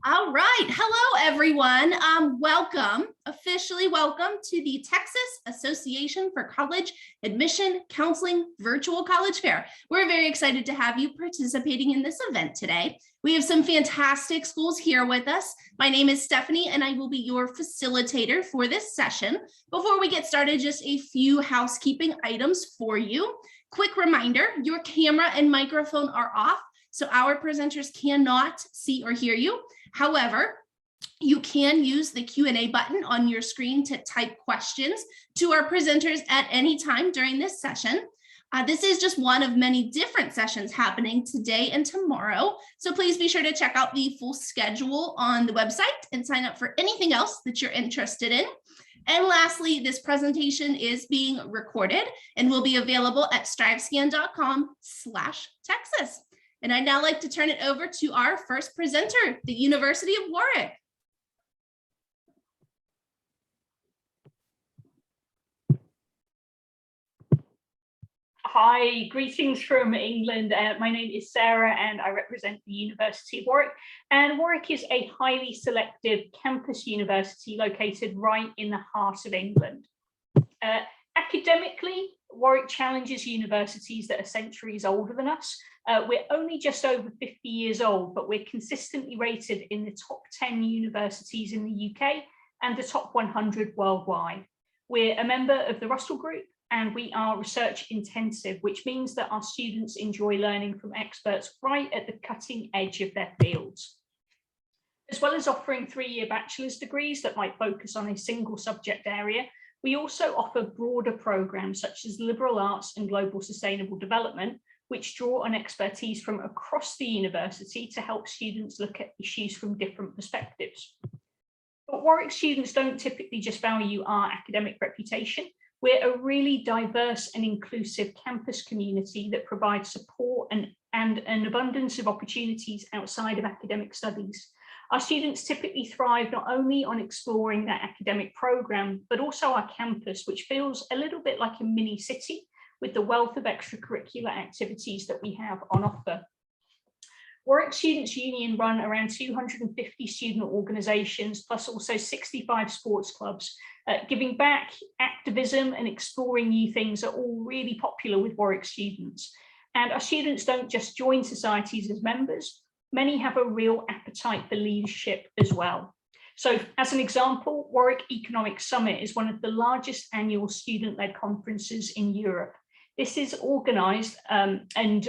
All right. Hello, everyone. Officially welcome to the Texas Association for College Admission Counseling Virtual College Fair. We're very excited to have you participating in this event today. We have some fantastic schools here with us. My name is Stephanie, and I will be your facilitator for this session. Before we get started, just a few housekeeping items for you. Quick reminder, your camera and microphone are off, so our presenters cannot see or hear you. However, you can use the Q&A button on your screen to type questions to our presenters at any time during this session. This is just one of many different sessions happening today and tomorrow. So please be sure to check out the full schedule on the website and sign up for anything else that you're interested in. And lastly, this presentation is being recorded and will be available at strivescan.com/Texas. And I'd now like to turn it over to our first presenter, the University of Warwick. Hi, greetings from England. My name is Sarah and I represent the University of Warwick. And Warwick is a highly selective campus university located right in the heart of England. Academically, Warwick challenges universities that are centuries older than us. We're only just over 50 years old, but we're consistently rated in the top 10 universities in the UK and the top 100 worldwide. We're a member of the Russell Group and we are research intensive, which means that our students enjoy learning from experts right at the cutting edge of their fields. As well as offering 3-year bachelor's degrees that might focus on a single subject area, we also offer broader programs such as liberal arts and global sustainable development, which draw on expertise from across the university to help students look at issues from different perspectives. But Warwick students don't typically just value our academic reputation. We're a really diverse and inclusive campus community that provides support and an abundance of opportunities outside of academic studies. Our students typically thrive not only on exploring their academic program, but also our campus, which feels a little bit like a mini city with the wealth of extracurricular activities that we have on offer. Warwick Students' Union run around 250 student organisations, plus also 65 sports clubs. Giving back, activism and exploring new things are all really popular with Warwick students. And our students don't just join societies as members, many have a real appetite for leadership as well. So as an example, Warwick Economic Summit is one of the largest annual student-led conferences in Europe. This is organised and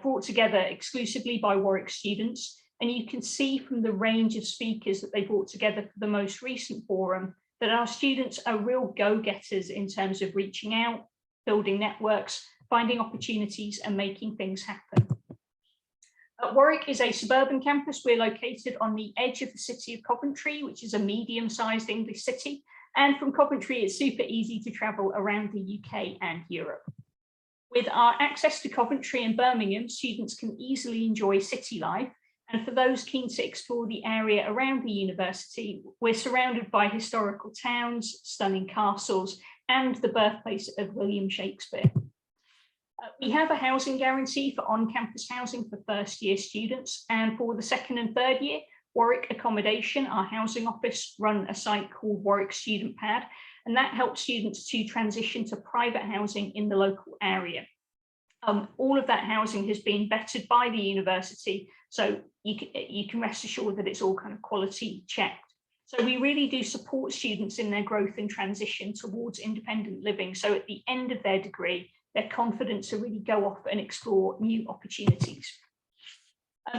brought together exclusively by Warwick students. And you can see from the range of speakers that they brought together for the most recent forum that our students are real go-getters in terms of reaching out, building networks, finding opportunities and making things happen. Warwick is a suburban campus. We're located on the edge of the city of Coventry, which is a medium-sized English city. And from Coventry, it's super easy to travel around the UK and Europe. With our access to Coventry and Birmingham, students can easily enjoy city life. And for those keen to explore the area around the university, we're surrounded by historical towns, stunning castles, and the birthplace of William Shakespeare. We have a housing guarantee for on-campus housing for first-year students, and for the second and third year, Warwick Accommodation, our housing office, run a site called Warwick Student Pad, and that helps students to transition to private housing in the local area. All of that housing has been vetted by the university, so you can rest assured that it's all kind of quality checked. So we really do support students in their growth and transition towards independent living. So at the end of their degree, they're confident to really go off and explore new opportunities.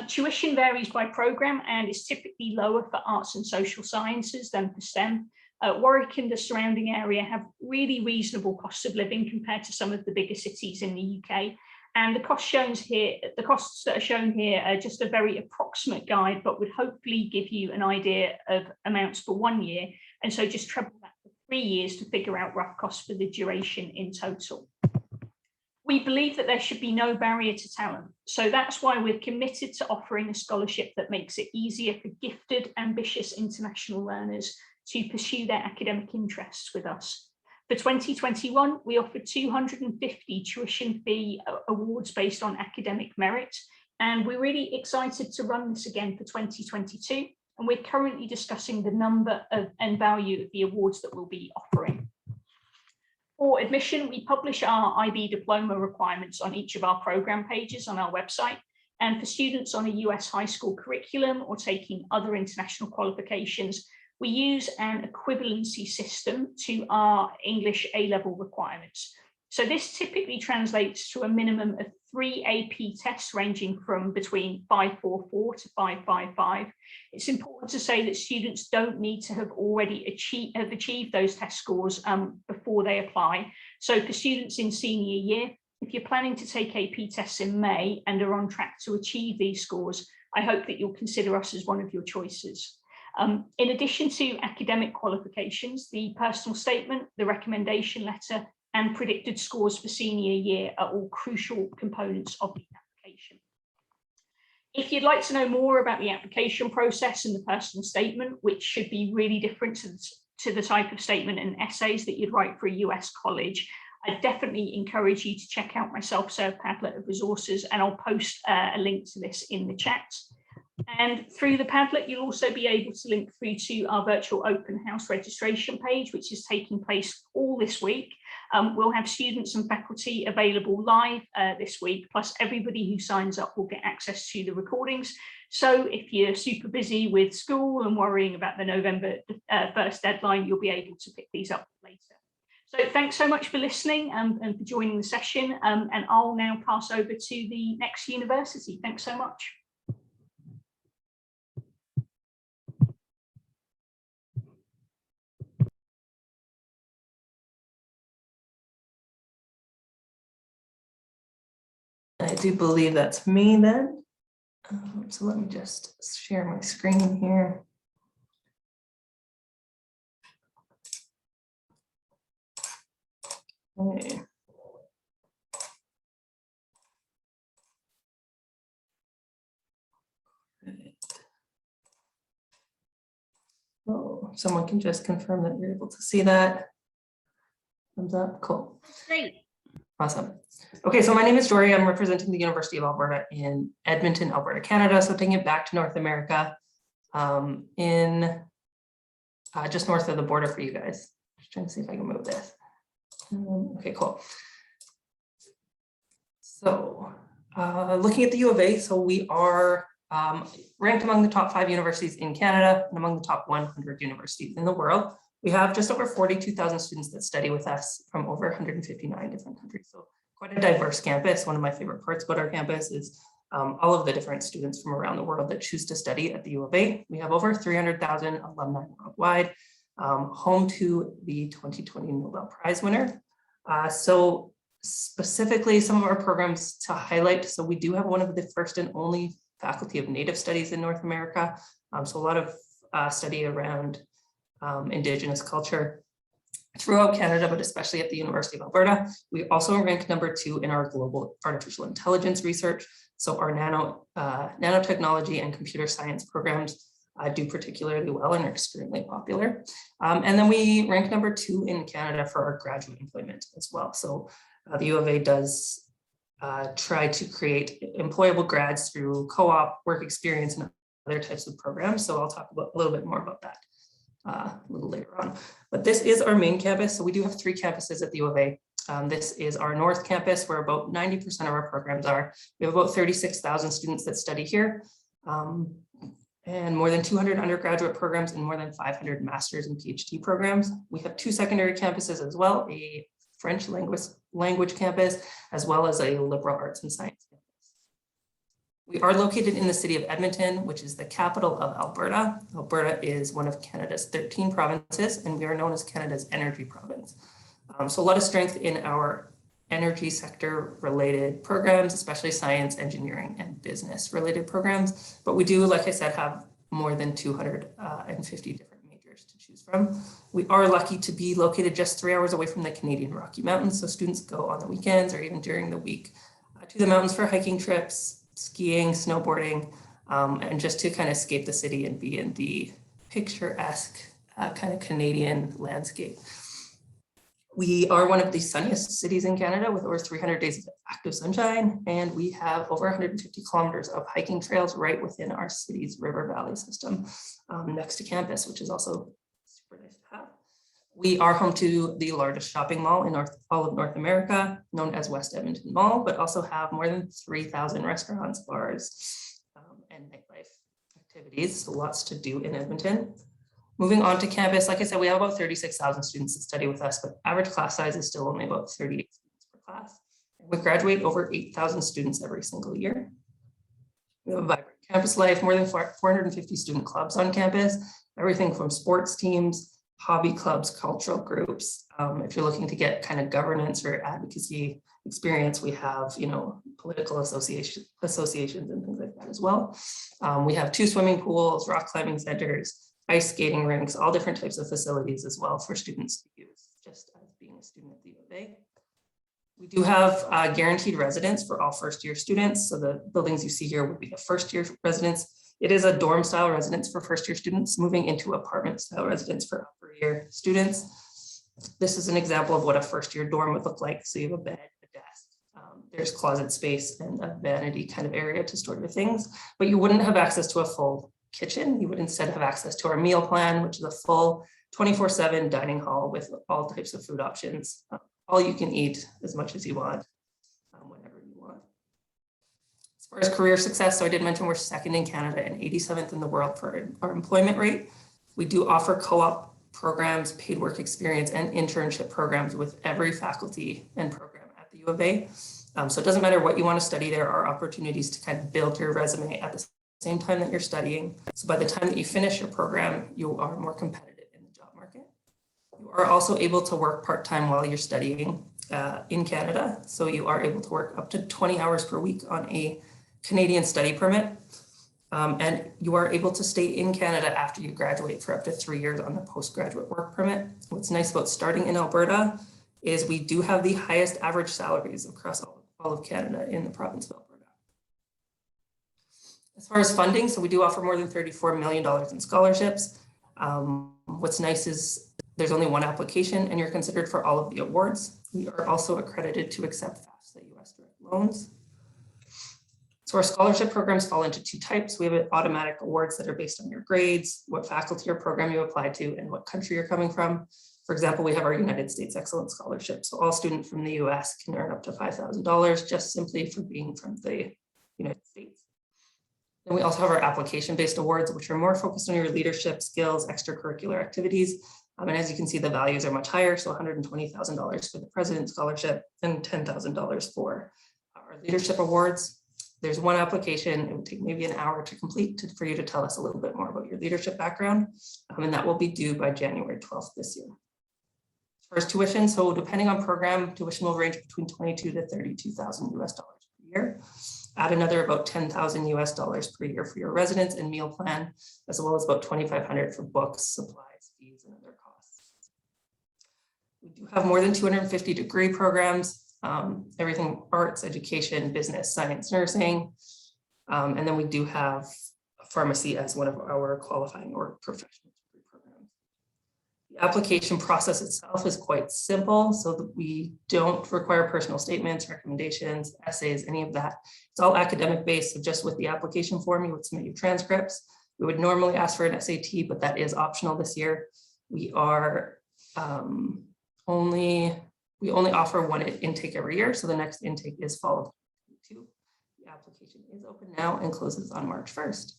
Tuition varies by programme and is typically lower for arts and social sciences than for STEM. Warwick and the surrounding area have really reasonable costs of living compared to some of the bigger cities in the UK. And the costs that are shown here are just a very approximate guide, but would hopefully give you an idea of amounts for 1 year. And so just treble that for 3 years to figure out rough costs for the duration in total. We believe that there should be no barrier to talent. So that's why we're committed to offering a scholarship that makes it easier for gifted, ambitious international learners to pursue their academic interests with us. For 2021, we offered 250 tuition fee awards based on academic merit, and we're really excited to run this again for 2022. and we're currently discussing the number and value of the awards that we'll be offering. For admission, we publish our IB diploma requirements on each of our program pages on our website. And for students on a US high school curriculum or taking other international qualifications, we use an equivalency system to our English A-level requirements. So this typically translates to a minimum of 3 AP tests ranging from between 544 to 555. It's important to say that students don't need to have already achieved those test scores before they apply. So for students in senior year, if you're planning to take AP tests in May and are on track to achieve these scores, I hope that you'll consider us as one of your choices. In addition to academic qualifications, the personal statement, the recommendation letter, and predicted scores for senior year are all crucial components of the application. If you'd like to know more about the application process and the personal statement, which should be really different to the type of statement and essays that you'd write for a US college, I definitely encourage you to check out my self-serve Padlet of resources, and I'll post a link to this in the chat. And through the Padlet, you'll also be able to link through to our virtual open house registration page, which is taking place all this week. We'll have students and faculty available live this week, plus everybody who signs up will get access to the recordings. So if you're super busy with school and worrying about the November 1st deadline, you'll be able to pick these up later. So thanks so much for listening and for joining the session. And I'll now pass over to the next university. Thanks so much. I do believe that's me then. So let me just share my screen here. Okay. So someone can just confirm that you're able to see that. Thumbs up, cool. Great. Awesome. Okay, so my name is Jory. I'm representing the University of Alberta in Edmonton, Alberta, Canada. So taking it back to North America, in just north of the border for you guys. Just trying to see if I can move this. Okay, cool. So looking at the U of A, so we are ranked among the top 5 universities in Canada and among the top 100 universities in the world. We have just over 42,000 students that study with us from over 159 different countries. So quite a diverse campus. One of my favorite parts about our campus is all of the different students from around the world that choose to study at the U of A. We have over 300,000 alumni worldwide, home to the 2020 Nobel Prize winner. So specifically some of our programs to highlight. So we do have one of the first and only Faculty of Native Studies in North America. So a lot of study around Indigenous culture throughout Canada, but especially at the University of Alberta. We also rank number 2 in our global artificial intelligence research. So our nanotechnology and computer science programs do particularly well and are extremely popular. And then we rank number 2 in Canada for our graduate employment as well. So the U of A does try to create employable grads through co-op, work experience, and other types of programs. So I'll talk about a little bit more about that a little later on. But this is our main campus. So we do have 3 campuses at the U of A. This is our North Campus, where about 90% of our programs are. We have about 36,000 students that study here, and more than 200 undergraduate programs and more than 500 master's and PhD programs. We have 2 secondary campuses as well, a French language campus, as well as a liberal arts and science campus. We are located in the city of Edmonton, which is the capital of Alberta. Alberta is one of Canada's 13 provinces, and we are known as Canada's energy province. So a lot of strength in our energy sector related programs, especially science, engineering, and business related programs. But we do, like I said, have more than 250 different majors to choose from. We are lucky to be located just 3 hours away from the Canadian Rocky Mountains. So students go on the weekends or even during the week to the mountains for hiking trips, skiing, snowboarding, and just to kind of escape the city and be in the picturesque kind of Canadian landscape. We are one of the sunniest cities in Canada with over 300 days of active sunshine, and we have over 150 kilometers of hiking trails right within our city's river valley system next to campus, which is also super nice to have. We are home to the largest shopping mall in all of North America, known as West Edmonton Mall, but also have more than 3,000 restaurants, bars, and nightlife activities, so lots to do in Edmonton. Moving on to campus, like I said, we have about 36,000 students that study with us, but average class size is still only about 38 students per class. We graduate over 8,000 students every single year. We have a vibrant campus life, more than 450 student clubs on campus, everything from sports teams, hobby clubs, cultural groups. If you're looking to get kind of governance or advocacy experience, we have, political associations and things like that as well. We have 2 swimming pools, rock climbing centers, ice skating rinks, all different types of facilities as well for students to use, just as being a student at the U of A. We do have guaranteed residence for all first-year students. So the buildings you see here would be the first-year residence. It is a dorm-style residence for first-year students, moving into apartment-style residence for upper-year students. This is an example of what a first-year dorm would look like. So you have a bed, a desk, there's closet space, and a vanity kind of area to store your things, but you wouldn't have access to a full kitchen. You would instead have access to our meal plan, which is a full 24/7 dining hall with all types of food options. All you can eat as much as you want, whenever you want. As far as career success, so I did mention we're 2nd in Canada and 87th in the world for our employment rate. We do offer co-op programs, paid work experience, and internship programs with every faculty and program at the U of A. So it doesn't matter what you want to study, there are opportunities to kind of build your resume at the same time that you're studying. So by the time that you finish your program, you are more competitive in the job market. You are also able to work part-time while you're studying in Canada. So you are able to work up to 20 hours per week on a Canadian study permit. And you are able to stay in Canada after you graduate for up to 3 years on the postgraduate work permit. What's nice about starting in Alberta is we do have the highest average salaries across all of Canada in the province of Alberta. As far as funding, so we do offer more than $34 million in scholarships. What's nice is there's only one application and you're considered for all of the awards. We are also accredited to accept FAFSA US direct loans. So our scholarship programs fall into 2 types. We have automatic awards that are based on your grades, what faculty or program you apply to, and what country you're coming from. For example, we have our United States Excellence Scholarship. So all students from the US can earn up to $5,000 just simply for being from the United States. And we also have our application-based awards, which are more focused on your leadership skills, extracurricular activities. And as you can see, the values are much higher. So $120,000 for the President's Scholarship and $10,000 for our leadership awards. There's one application. It would take maybe an hour to complete for you to tell us a little bit more about your leadership background. And that will be due by January 12th this year. As far as tuition, so depending on program, tuition will range between $22,000 to $32,000 US dollars per year. Add another about $10,000 US dollars per year for your residence and meal plan, as well as about $2,500 for books, supplies, fees, and other costs. We do have more than 250 degree programs, everything arts, education, business, science, nursing. And then we do have pharmacy as one of our qualifying or professional degree programs. The application process itself is quite simple, so that we don't require personal statements, recommendations, essays, any of that. It's all academic based, so just with the application form, you would submit your transcripts. We would normally ask for an SAT, but that is optional this year. We are we only offer one intake every year, so the next intake is fall of 2022. The application is open now and closes on March 1st.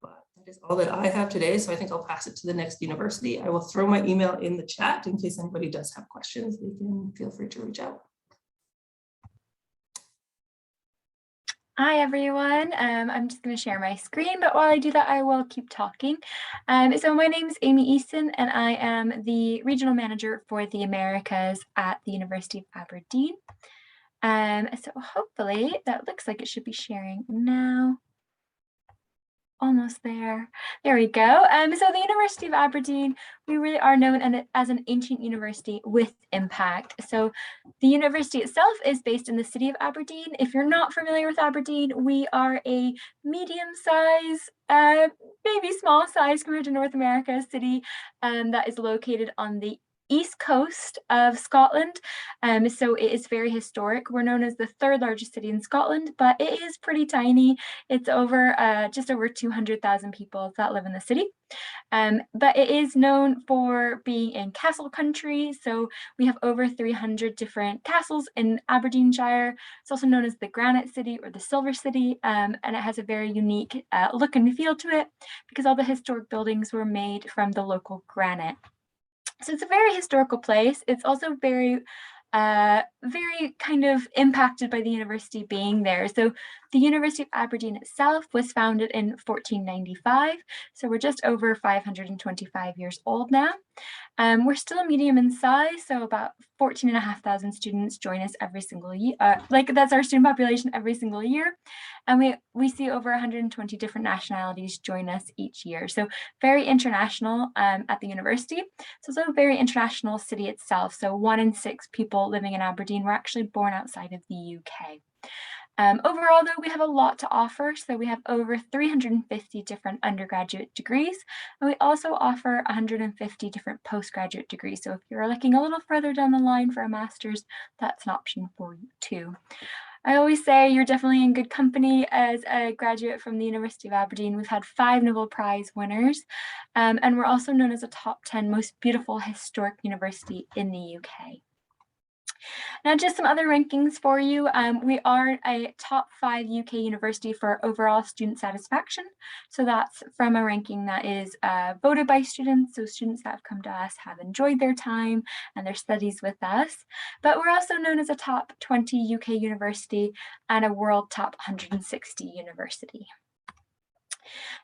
But that is all that I have today, so I think I'll pass it to the next university. I will throw my email in the chat in case anybody does have questions. They can feel free to reach out. Hi everyone, I'm just going to share my screen, but while I do that, I will keep talking. So my name is Amy Easton and I am the Regional Manager for the Americas at the University of Aberdeen. So hopefully that looks like it should be sharing now. Almost there. There we go. So the University of Aberdeen, we really are known as an ancient university with impact. So the university itself is based in the city of Aberdeen. If you're not familiar with Aberdeen, we are a medium-sized, maybe small size compared to North America city that is located on the east coast of Scotland, so it is very historic. We're known as the third largest city in Scotland, but it is pretty tiny. It's over just over 200,000 people that live in the city. But it is known for being in castle country, so we have over 300 different castles in Aberdeenshire. It's also known as the Granite City or the Silver City, and it has a very unique look and feel to it because all the historic buildings were made from the local granite. So it's a very historical place. It's also very kind of impacted by the university being there. So the University of Aberdeen itself was founded in 1495. So we're just over 525 years old now. We're still medium in size, so about 14,500 students join us every single year. That's our student population every single year. And we see over 120 different nationalities join us each year. So very international at the university. It's also a very international city itself. So 1 in 6 people living in Aberdeen were actually born outside of the UK. Overall, though, we have a lot to offer. So we have over 350 different undergraduate degrees, and we also offer 150 different postgraduate degrees. So if you're looking a little further down the line for a master's, that's an option for you too. I always say you're definitely in good company as a graduate from the University of Aberdeen. We've had 5 Nobel Prize winners, and we're also known as a top 10 most beautiful historic university in the UK. Now, just some other rankings for you. We are a top 5 UK university for overall student satisfaction. So that's from a ranking that is voted by students. So students that have come to us have enjoyed their time and their studies with us. But we're also known as a top 20 UK university and a world top 160 university.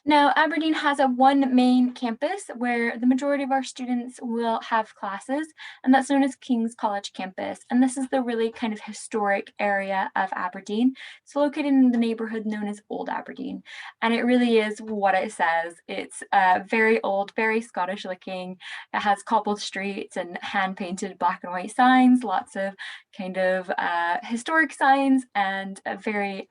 Now, Aberdeen has one main campus where the majority of our students will have classes, and that's known as King's College campus. And this is the really kind of historic area of Aberdeen. It's located in the neighborhood known as Old Aberdeen. And it really is what it says. It's very old, very Scottish looking. It has cobbled streets and hand-painted black and white signs, lots of kind of historic signs, and a very,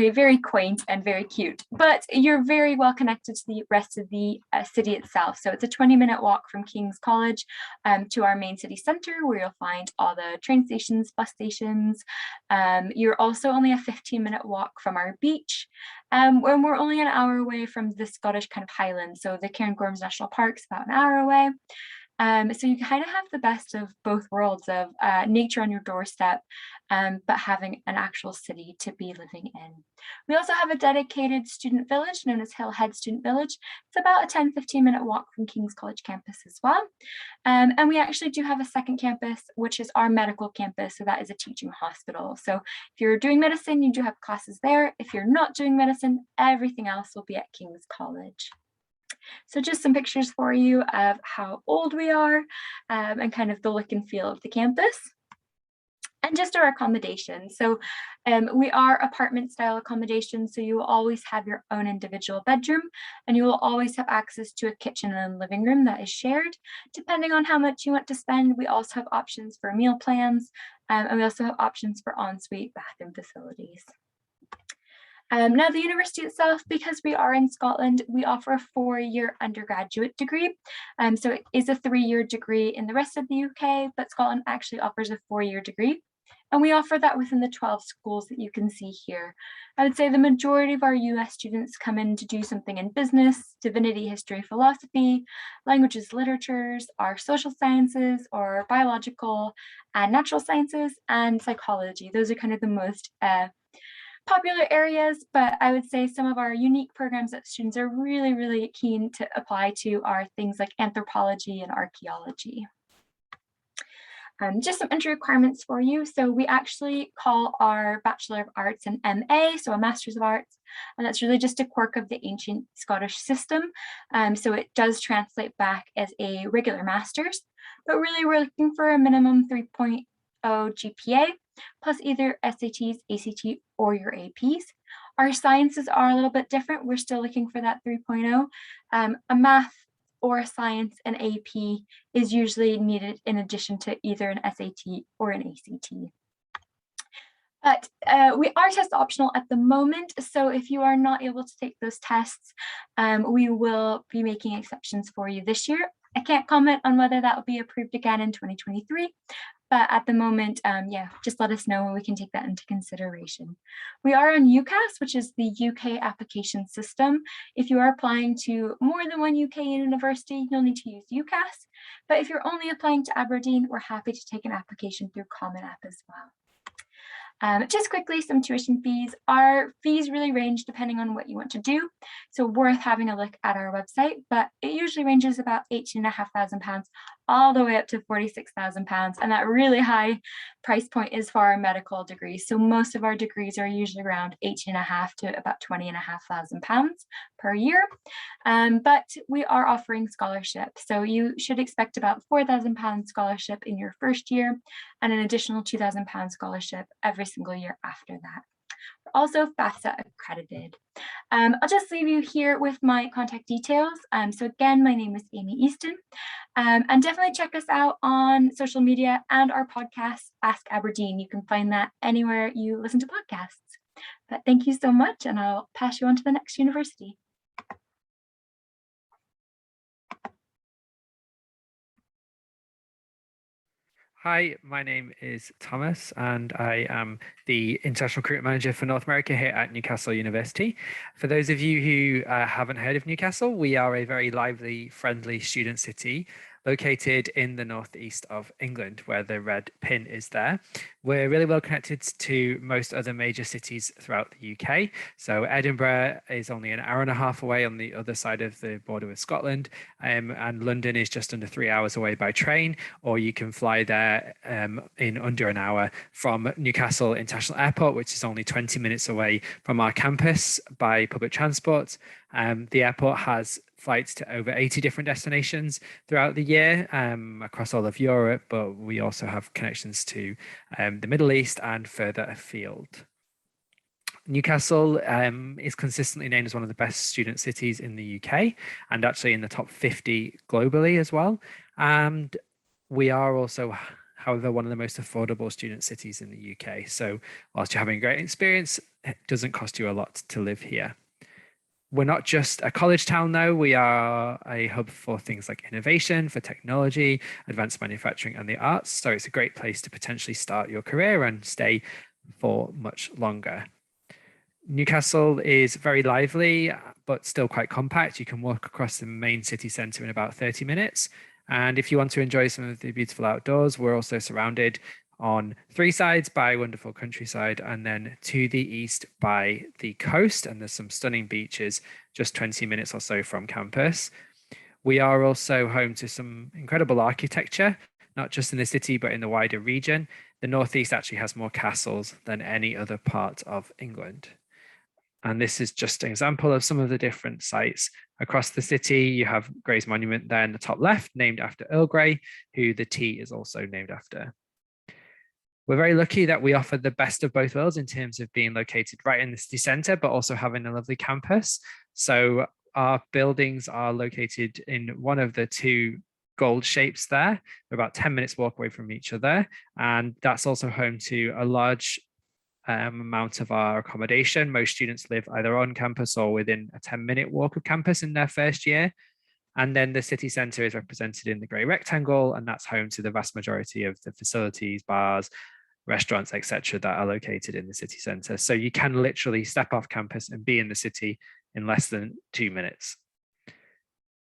very quaint and very cute, but you're very well connected to the rest of the city itself. So it's a 20-minute walk from King's College to our main city centre, where you'll find all the train stations, bus stations. You're also only a 15-minute walk from our beach, and we're only an hour away from the Scottish kind of Highlands. So the Cairngorms National Park's about an hour away. So you kind of have the best of both worlds of nature on your doorstep, but having an actual city to be living in. We also have a dedicated student village known as Hillhead Student Village. It's about a 10-15-minute walk from King's College campus as well. And we actually do have a second campus, which is our medical campus. So that is a teaching hospital. So if you're doing medicine, you do have classes there. If you're not doing medicine, everything else will be at King's College. So just some pictures for you of how old we are and kind of the look and feel of the campus. And just our accommodation. So we are apartment style accommodation. So you will always have your own individual bedroom, and you will always have access to a kitchen and living room that is shared. Depending on how much you want to spend, we also have options for meal plans, and we also have options for ensuite bathroom facilities. Now, the university itself, because we are in Scotland, we offer a 4-year undergraduate degree. So it is a 3-year degree in the rest of the UK, but Scotland actually offers a 4-year degree. And we offer that within the 12 schools that you can see here. I would say the majority of our US students come in to do something in business, divinity, history, philosophy, languages, literatures, our social sciences, or biological and natural sciences, and psychology. Those are kind of the most popular areas, but I would say some of our unique programs that students are really, really keen to apply to are things like anthropology and archaeology. Just some entry requirements for you. So we actually call our Bachelor of Arts an MA, so a Master's of Arts, and that's really just a quirk of the ancient Scottish system. So it does translate back as a regular master's, but really we're looking for a minimum 3.0 GPA, plus either SATs, ACT, or your APs. Our sciences are a little bit different. We're still looking for that 3.0. A math or a science and AP is usually needed in addition to either an SAT or an ACT. But we are test optional at the moment, so if you are not able to take those tests, we will be making exceptions for you this year. I can't comment on whether that will be approved again in 2023, but at the moment, yeah, just let us know and we can take that into consideration. We are on UCAS, which is the UK application system. If you are applying to more than one UK university, you'll need to use UCAS. But if you're only applying to Aberdeen, we're happy to take an application through Common App as well. Just quickly, some tuition fees. Our fees really range depending on what you want to do. So worth having a look at our website, but it usually ranges about £18,500 all the way up to £46,000. And that really high price point is for our medical degrees. So most of our degrees are usually around £18,500 to about £20,500 per year. But we are offering scholarships. So you should expect about £4,000 scholarship in your first year and an additional £2,000 scholarship every single year after that. We're also FAFSA accredited. I'll just leave you here with my contact details. So again, my name is Amy Easton, and definitely check us out on social media and our podcast, Ask Aberdeen. You can find that anywhere you listen to podcasts. But thank you so much, and I'll pass you on to the next university. Hi, my name is Thomas and I am the International Recruitment Manager for North America here at Newcastle University. For those of you who haven't heard of Newcastle, we are a very lively, friendly student city located in the northeast of England, where the red pin is there. We're really well connected to most other major cities throughout the UK. So Edinburgh is only an hour and a half away on the other side of the border with Scotland, and London is just under 3 hours away by train, or you can fly there in under an hour from Newcastle International Airport, which is only 20 minutes away from our campus by public transport. The airport has flights to over 80 different destinations throughout the year across all of Europe, but we also have connections to the Middle East and further afield. Newcastle is consistently named as one of the best student cities in the UK and actually in the top 50 globally as well. And we are also, however, one of the most affordable student cities in the UK. So whilst you're having a great experience, it doesn't cost you a lot to live here. We're not just a college town though, we are a hub for things like innovation, for technology, advanced manufacturing and the arts. So it's a great place to potentially start your career and stay for much longer. Newcastle is very lively, but still quite compact. You can walk across the main city centre in about 30 minutes. And if you want to enjoy some of the beautiful outdoors, we're also surrounded on 3 sides by wonderful countryside, and then to the east by the coast, and there's some stunning beaches just 20 minutes or so from campus. We are also home to some incredible architecture, not just in the city but in the wider region. The northeast actually has more castles than any other part of England. And this is just an example of some of the different sites across the city. You have Grey's Monument there in the top left, named after Earl Grey, who the tea is also named after. We're very lucky that we offer the best of both worlds in terms of being located right in the city centre, but also having a lovely campus. So our buildings are located in one of the 2 gold shapes there. They're about 10 minutes walk away from each other. And that's also home to a large amount of our accommodation. Most students live either on campus or within a 10-minute walk of campus in their first year. And then the city centre is represented in the grey rectangle, and that's home to the vast majority of the facilities, bars, restaurants, etc., that are located in the city centre. So you can literally step off campus and be in the city in less than 2 minutes.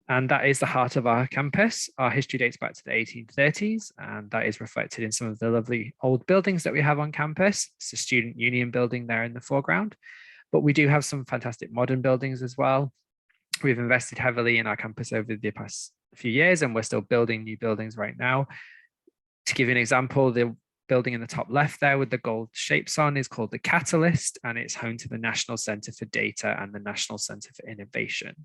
And that is the heart of our campus. Our history dates back to the 1830s, and that is reflected in some of the lovely old buildings that we have on campus. It's a student union building there in the foreground, but we do have some fantastic modern buildings as well. We've invested heavily in our campus over the past few years, and we're still building new buildings right now. To give you an example, the building in the top left there with the gold shapes on is called the Catalyst, and it's home to the National Centre for Data and the National Centre for Innovation.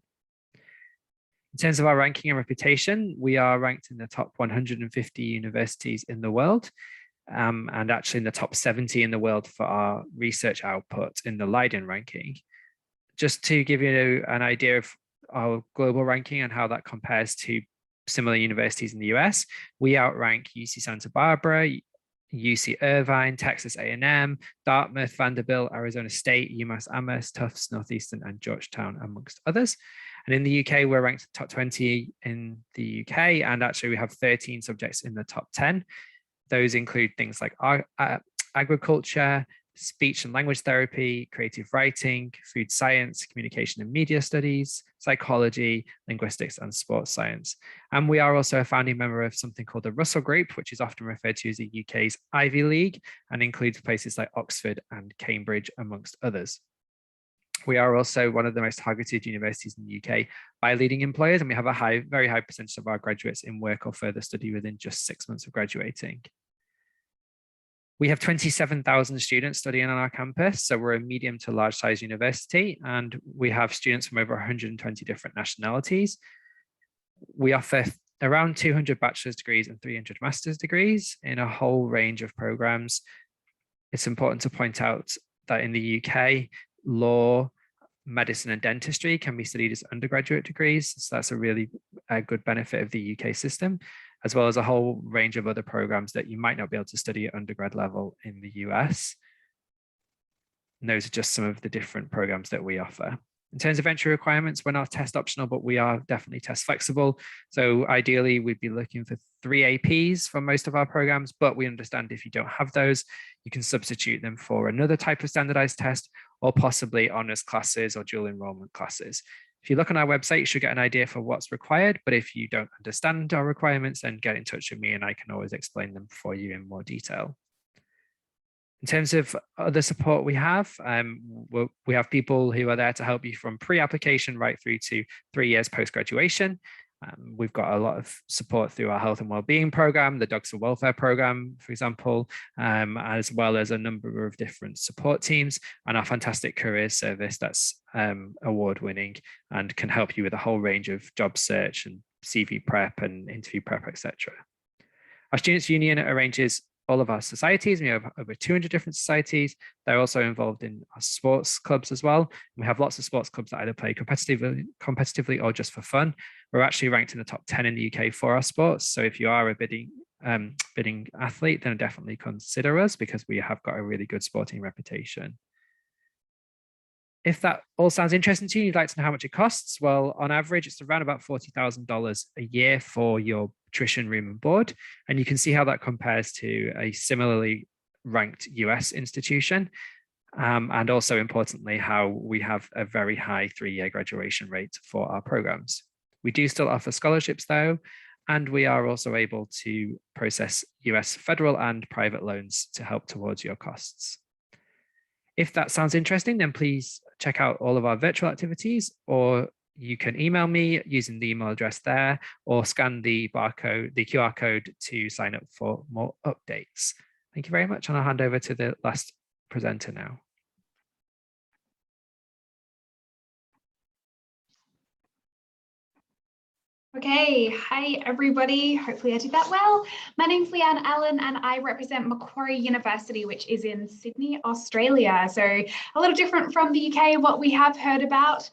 In terms of our ranking and reputation, we are ranked in the top 150 universities in the world, and actually in the top 70 in the world for our research output in the Leiden ranking. Just to give you an idea of our global ranking and how that compares to similar universities in the US, we outrank UC Santa Barbara, UC Irvine, Texas A&M, Dartmouth, Vanderbilt, Arizona State, UMass Amherst, Tufts, Northeastern, and Georgetown, amongst others. And in the UK, we're ranked top 20 in the UK, and actually we have 13 subjects in the top 10. Those include things like agriculture, speech and language therapy, creative writing, food science, communication and media studies, psychology, linguistics, and sports science. And we are also a founding member of something called the Russell Group, which is often referred to as the UK's Ivy League, and includes places like Oxford and Cambridge, amongst others. We are also one of the most targeted universities in the UK by leading employers, and we have a very high percentage of our graduates in work or further study within just 6 months of graduating. We have 27,000 students studying on our campus, so we're a medium to large size university, and we have students from over 120 different nationalities. We offer around 200 bachelor's degrees and 300 master's degrees in a whole range of programs. It's important to point out that in the UK, law, medicine and dentistry can be studied as undergraduate degrees, so that's a really good benefit of the UK system, as well as a whole range of other programs that you might not be able to study at undergrad level in the US. And those are just some of the different programs that we offer. In terms of entry requirements, we're not test optional, but we are definitely test flexible. So ideally, we'd be looking for 3 APs for most of our programs, but we understand if you don't have those, you can substitute them for another type of standardized test, or possibly honors classes or dual enrollment classes. If you look on our website, you should get an idea for what's required, but if you don't understand our requirements, then get in touch with me and I can always explain them for you in more detail. In terms of other support we have people who are there to help you from pre-application right through to 3 years post-graduation. We've got a lot of support through our health and wellbeing program, the Dogs for Welfare program, for example, as well as a number of different support teams, and our fantastic careers service that's award-winning and can help you with a whole range of job search and CV prep and interview prep, etc. Our Students' Union arranges all of our societies. We have over 200 different societies. They're also involved in our sports clubs as well. We have lots of sports clubs that either play competitively or just for fun. We're actually ranked in the top 10 in the UK for our sports. So if you are a bidding athlete, then definitely consider us, because we have got a really good sporting reputation. If that all sounds interesting to you, you'd like to know how much it costs, well, on average, it's around about $40,000 a year for your tuition, room and board. And you can see how that compares to a similarly ranked US institution. And also importantly, how we have a very high 3-year graduation rate for our programs. We do still offer scholarships though, and we are also able to process US federal and private loans to help towards your costs. If that sounds interesting, then please check out all of our virtual activities, or you can email me using the email address there, or scan the QR code to sign up for more updates. Thank you very much, and I'll hand over to the last presenter now. Okay, hi everybody. Hopefully I did that well. My name's Leanne Allen and I represent Macquarie University, which is in Sydney, Australia. So a little different from the UK, what we have heard about.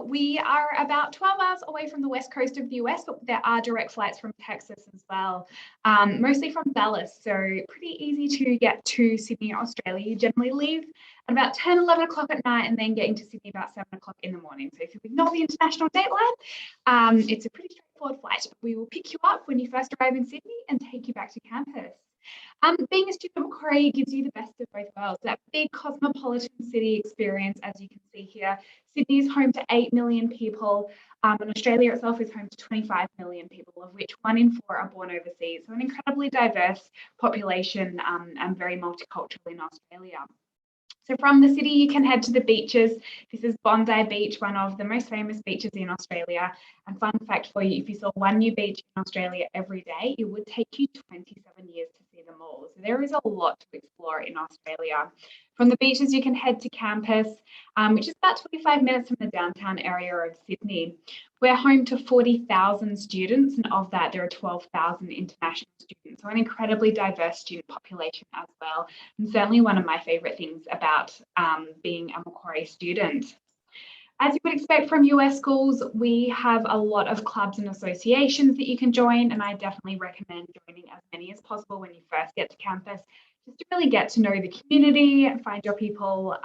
We are about 12 hours away from the west coast of the US, but there are direct flights from Texas as well, mostly from Dallas. So pretty easy to get to Sydney, Australia. You generally leave at about 10, 11 o'clock at night and then get into Sydney about 7 o'clock in the morning. So if you ignore the international date line, it's a pretty straightforward flight. We will pick you up when you first arrive in Sydney and take you back to campus. Being a student at Macquarie gives you the best of both worlds, that big cosmopolitan city experience, as you can see here. Sydney is home to 8 million people, and Australia itself is home to 25 million people, of which 1 in 4 are born overseas. So an incredibly diverse population and very multicultural in Australia. So from the city, you can head to the beaches. This is Bondi Beach, one of the most famous beaches in Australia. And fun fact for you, if you saw one new beach in Australia every day, it would take you 27 years to see them all. So there is a lot to explore in Australia. From the beaches, you can head to campus, which is about 25 minutes from the downtown area of Sydney. We're home to 40,000 students, and of that, there are 12,000 international students. So an incredibly diverse student population as well. And certainly one of my favourite things about being a Macquarie student. As you would expect from US schools, we have a lot of clubs and associations that you can join, and I definitely recommend joining as many as possible when you first get to campus, just to really get to know the community, find your people,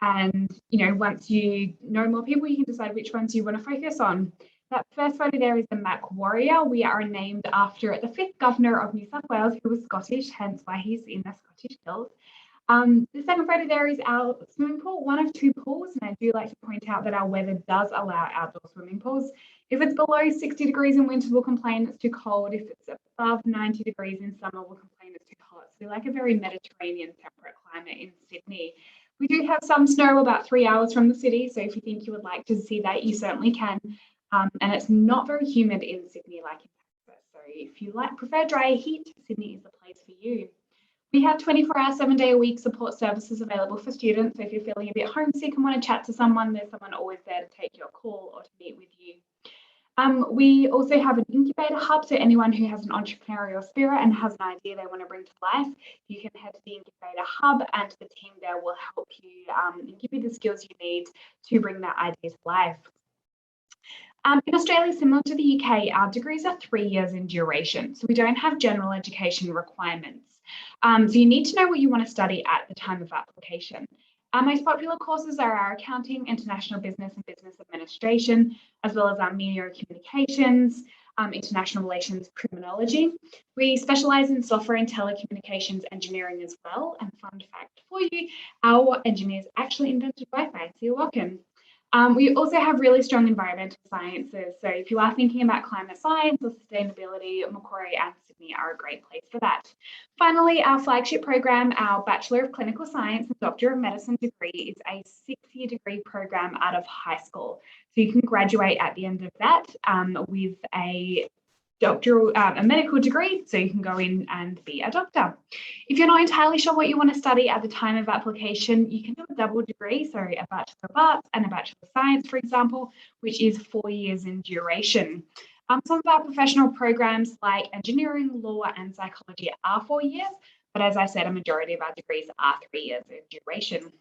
And, once you know more people, you can decide which ones you want to focus on. That first photo there is the Macquarie. We are named after the 5th governor of New South Wales, who was Scottish, hence why he's in the Scottish Hills. The second photo there is our swimming pool, one of 2 pools, and I do like to point out that our weather does allow outdoor swimming pools. If it's below 60 degrees in winter, we'll complain it's too cold. If it's above 90 degrees in summer, we'll complain it's too hot. So we like a very Mediterranean temperate climate in Sydney. We do have some snow about 3 hours from the city, so if you think you would like to see that, you certainly can. And it's not very humid in Sydney like in Texas. So if you prefer dry heat, Sydney is the place for you. We have 24-hour, 7-day-a-week support services available for students. So if you're feeling a bit homesick and want to chat to someone, there's someone always there to take your call or to meet with you. We also have an incubator hub, so anyone who has an entrepreneurial spirit and has an idea they want to bring to life, you can head to the incubator hub and the team there will help you and give you the skills you need to bring that idea to life. In Australia, similar to the UK, our degrees are 3 years in duration, so we don't have general education requirements. So you need to know what you want to study at the time of application. Our most popular courses are our accounting, international business and business administration, as well as our media and communications, international relations, criminology. We specialise in software and telecommunications engineering as well. And fun fact for you, our engineers actually invented Wi-Fi, so you're welcome. We also have really strong environmental sciences. So if you are thinking about climate science or sustainability, Macquarie and Sydney are a great place for that. Finally, our flagship program, our Bachelor of Clinical Science and Doctor of Medicine degree is a 6-year degree program out of high school. So you can graduate at the end of that with a medical degree, so you can go in and be a doctor. If you're not entirely sure what you want to study at the time of application, you can do a double degree, so a Bachelor of Arts and a Bachelor of Science, for example, which is 4 years in duration. Some of our professional programs like engineering, law and psychology are 4 years, but as I said, a majority of our degrees are 3 years in duration.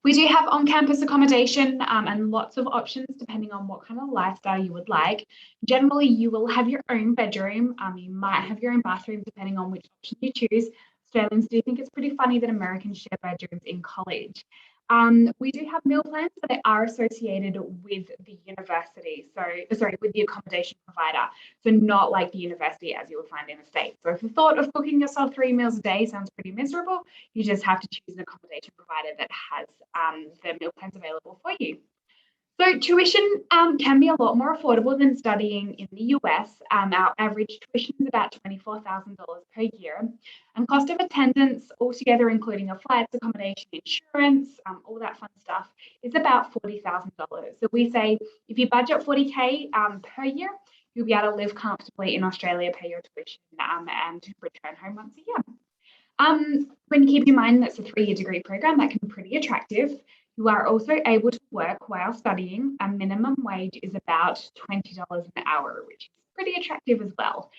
We do have on-campus accommodation and lots of options depending on what kind of lifestyle you would like. Generally, you will have your own bedroom. You might have your own bathroom depending on which option you choose. Australians do think it's pretty funny that Americans share bedrooms in college. We do have meal plans, but they are associated with the university. With the accommodation provider. So not like the university as you would find in the States. So if the thought of cooking yourself 3 meals a day sounds pretty miserable, you just have to choose an accommodation provider that has the meal plans available for you. So tuition can be a lot more affordable than studying in the US. Our average tuition is about $24,000 per year. And cost of attendance altogether, including a flights, accommodation, insurance, all that fun stuff, is about $40,000. So we say if you budget $40K per year, you'll be able to live comfortably in Australia, pay your tuition and return home once a year. When you keep in mind that's a 3-year degree program, that can be pretty attractive. You are also able to work while studying. A minimum wage is about $20 an hour, which is pretty attractive as well.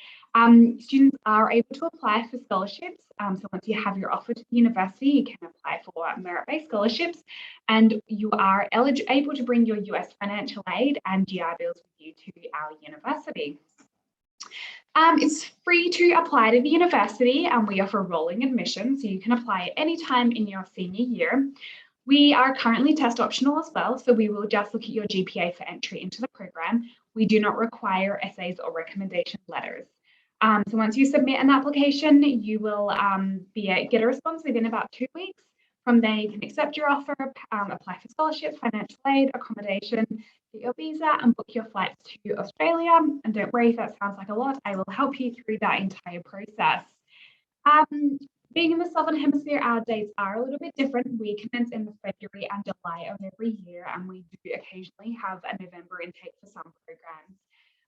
Students are able to apply for scholarships. So once you have your offer to the university, you can apply for merit-based scholarships, and you are able to bring your US financial aid and GI bills with you to our university. It's free to apply to the university, and we offer rolling admission, so you can apply at any time in your senior year. We are currently test optional as well, so we will just look at your GPA for entry into the program. We do not require essays or recommendation letters. So once you submit an application, you will get a response within about 2 weeks. From there, you can accept your offer, apply for scholarships, financial aid, accommodation, get your visa and book your flights to Australia. And don't worry if that sounds like a lot, I will help you through that entire process. Being in the Southern Hemisphere, our dates are a little bit different. We commence in the February and July of every year, and we do occasionally have a November intake for some programs.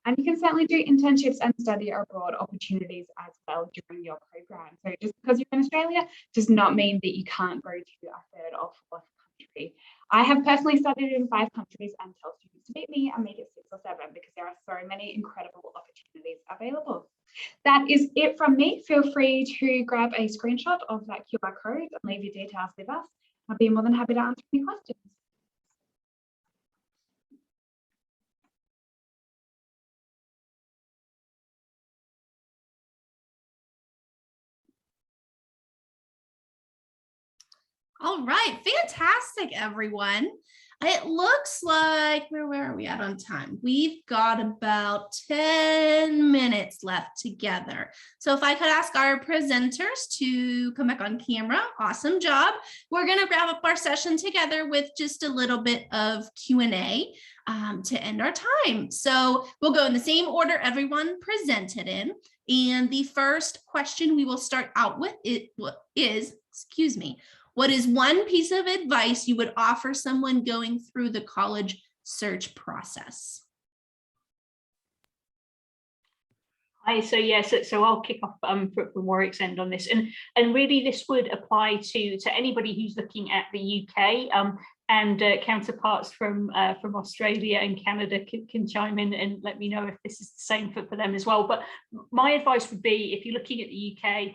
And you can certainly do internships and study abroad opportunities as well during your program. So just because you're in Australia does not mean that you can't go to a third or fourth country. I have personally studied in 5 countries and tell students to beat me and make it 6 or 7 because there are so many incredible opportunities available. That is it from me. Feel free to grab a screenshot of that QR code and leave your details with us. I'll be more than happy to answer any questions. All right, fantastic, everyone. It looks like, where are we at on time? We've got about 10 minutes left together. So if I could ask our presenters to come back on camera, awesome job. We're gonna wrap up our session together with just a little bit of Q&A to end our time. So we'll go in the same order everyone presented in. And the first question we will start out with is, what is one piece of advice you would offer someone going through the college search process? Hi, so yes, so I'll kick off from Warwick's end on this, and really this would apply to anybody who's looking at the UK, and counterparts from Australia and Canada can chime in and let me know if this is the same for them as well. But my advice would be, if you're looking at the UK,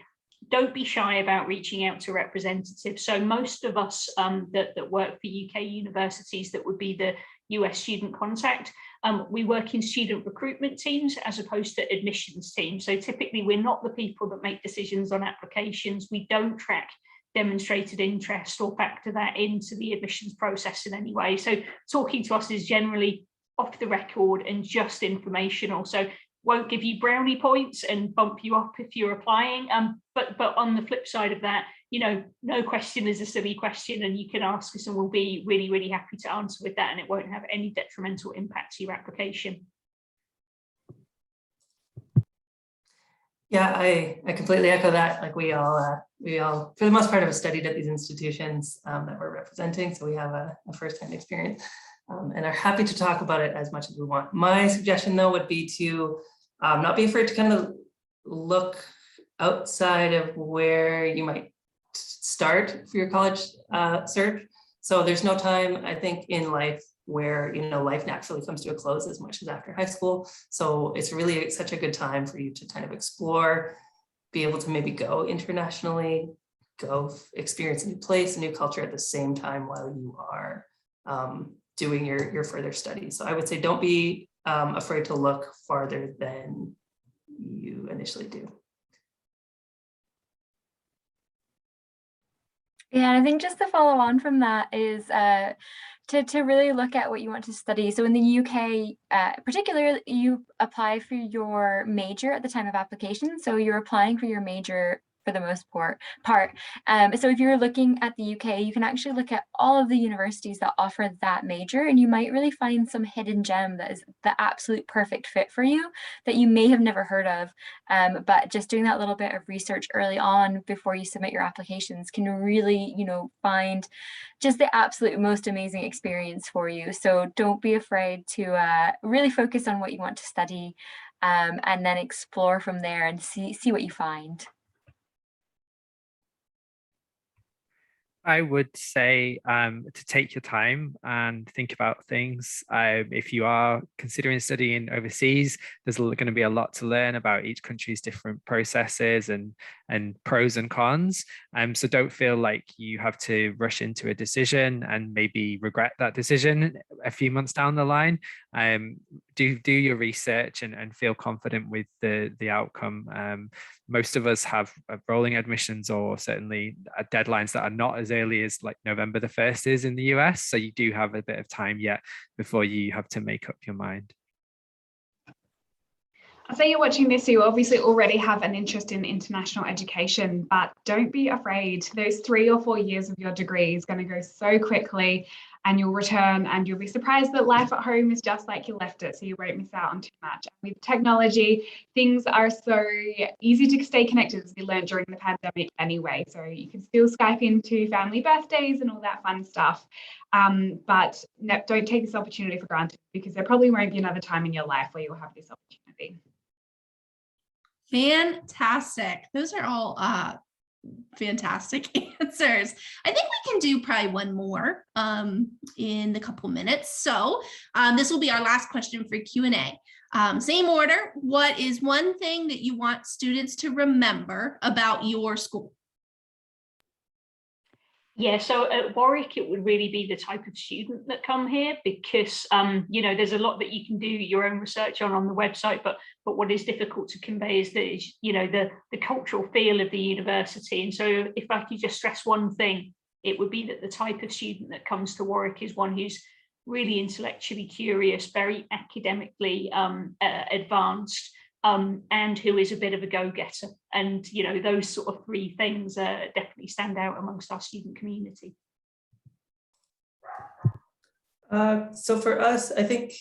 don't be shy about reaching out to representatives. So most of us that work for UK universities, that would be the US student contact, we work in student recruitment teams as opposed to admissions teams. So typically we're not the people that make decisions on applications. We don't track demonstrated interest or factor that into the admissions process in any way. So talking to us is generally off the record and just informational. So won't give you brownie points and bump you up if you're applying. But on the flip side of that, no question is a silly question, and you can ask us and we'll be really, really happy to answer with that, and it won't have any detrimental impact to your application. Yeah, I completely echo that. Like we all, for the most part, have studied at these institutions that we're representing, so we have a first-hand experience and are happy to talk about it as much as we want. My suggestion, though, would be to not be afraid to kind of look outside of where you might start for your college search. So there's no time, I think, in life where life naturally comes to a close as much as after high school. So it's really such a good time for you to kind of explore, be able to maybe go internationally, go experience a new place, a new culture at the same time while you are doing your further studies. So I would say don't be afraid to look farther than you initially do. Yeah, I think just to follow on from that is to really look at what you want to study. So in the UK, particularly, you apply for your major at the time of application. So you're applying for your major for the most part. So if you're looking at the UK, you can actually look at all of the universities that offer that major, and you might really find some hidden gem that is the absolute perfect fit for you that you may have never heard of. But just doing that little bit of research early on before you submit your applications can really, find just the absolute most amazing experience for you. So don't be afraid to really focus on what you want to study, and then explore from there and see what you find. I would say to take your time and think about things. If you are considering studying overseas, there's going to be a lot to learn about each country's different processes and pros and cons. So don't feel like you have to rush into a decision and maybe regret that decision a few months down the line. Do your research and feel confident with the outcome. Most of us have rolling admissions, or certainly deadlines that are not as early as like November the 1st is in the US. So you do have a bit of time yet before you have to make up your mind. I'll say you're watching this, so you obviously already have an interest in international education, but don't be afraid. Those 3 or 4 years of your degree is going to go so quickly, and you'll return and you'll be surprised that life at home is just like you left it, so you won't miss out on too much. And with technology, things are so easy to stay connected, as we learned during the pandemic anyway. So you can still Skype into family birthdays and all that fun stuff. But no, don't take this opportunity for granted, because there probably won't be another time in your life where you'll have this opportunity. Fantastic. Those are all fantastic answers. I think we can do probably one more in a couple minutes. So this will be our last question for Q&A. Same order. What is one thing that you want students to remember about your school? Yeah, so at Warwick, it would really be the type of student that come here, because there's a lot that you can do your own research on the website, but what is difficult to convey is the cultural feel of the university. And so if I could just stress one thing, it would be that the type of student that comes to Warwick is one who's really intellectually curious, very academically advanced, and who is a bit of a go-getter. And, you know, those sort of three things definitely stand out amongst our student community. So for us, I think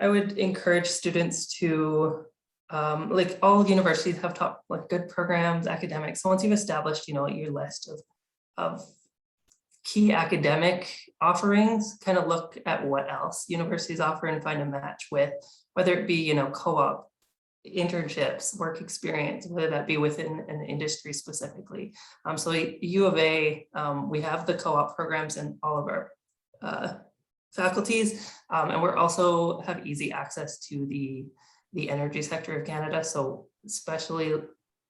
I would encourage students to, like all universities have top like good programs, academics. So once you've established, you know, your list of key academic offerings, kind of look at what else universities offer and find a match with, whether it be, you know, co-op, internships, work experience, whether that be within an industry specifically. So U of A, we have the co-op programs in all of our faculties, and we're also have easy access to the energy sector of Canada. So especially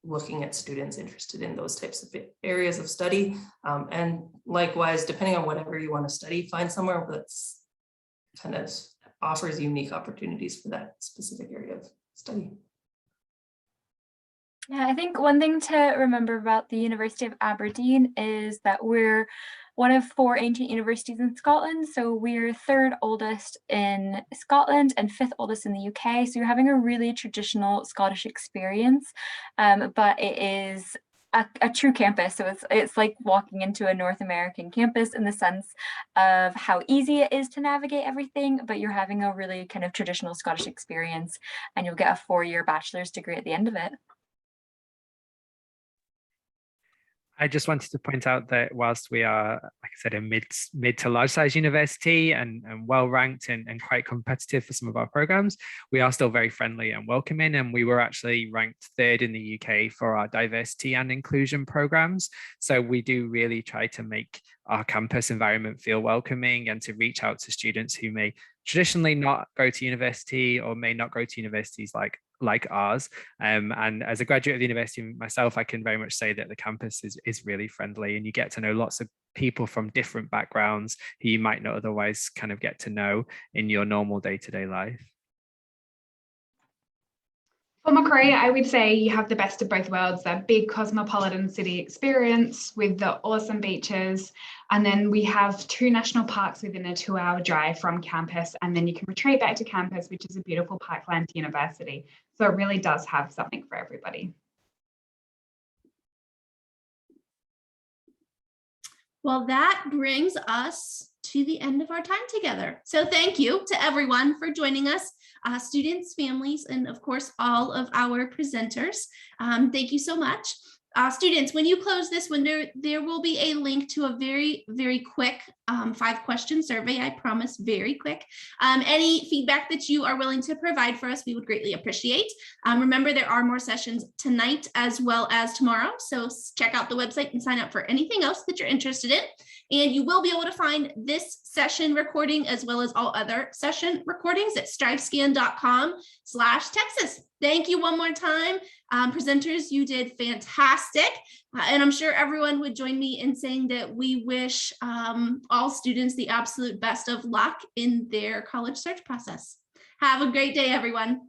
looking at students interested in those types of areas of study. And likewise, depending on whatever you want to study, find somewhere that's kind of offers unique opportunities for that specific area of study. Yeah, I think one thing to remember about the University of Aberdeen is that we're one of 4 ancient universities in Scotland. So we're 3rd oldest in Scotland and 5th oldest in the UK. So you're having a really traditional Scottish experience, but it is a true campus. So it's like walking into a North American campus in the sense of how easy it is to navigate everything, but you're having a really kind of traditional Scottish experience, and you'll get a 4-year bachelor's degree at the end of it. I just wanted to point out that whilst we are, like I said, a mid to large size university and well ranked and quite competitive for some of our programs, we are still very friendly and welcoming. And we were actually ranked 3rd in the UK for our diversity and inclusion programs. So we do really try to make our campus environment feel welcoming and to reach out to students who may traditionally not go to university or may not go to universities like ours. And as a graduate of the university myself, I can very much say that the campus is really friendly, and you get to know lots of people from different backgrounds who you might not otherwise kind of get to know in your normal day-to-day life. For Macquarie, I would say you have the best of both worlds, that big cosmopolitan city experience with the awesome beaches. And then we have 2 national parks within a 2-hour drive from campus. And then you can retreat back to campus, which is a beautiful parkland university. So it really does have something for everybody. Well, that brings us to the end of our time together. So thank you to everyone for joining us, students, families, and of course, all of our presenters. Thank you so much. Students, when you close this window, there will be a link to a very, very quick 5-question survey. I promise, very quick. Any feedback that you are willing to provide for us, we would greatly appreciate. Remember, there are more sessions tonight as well as tomorrow. So check out the website and sign up for anything else that you're interested in. And you will be able to find this session recording as well as all other session recordings at strivescan.com/Texas. Thank you one more time. Presenters, you did fantastic. And I'm sure everyone would join me in saying that we wish all students the absolute best of luck in their college search process. Have a great day, everyone.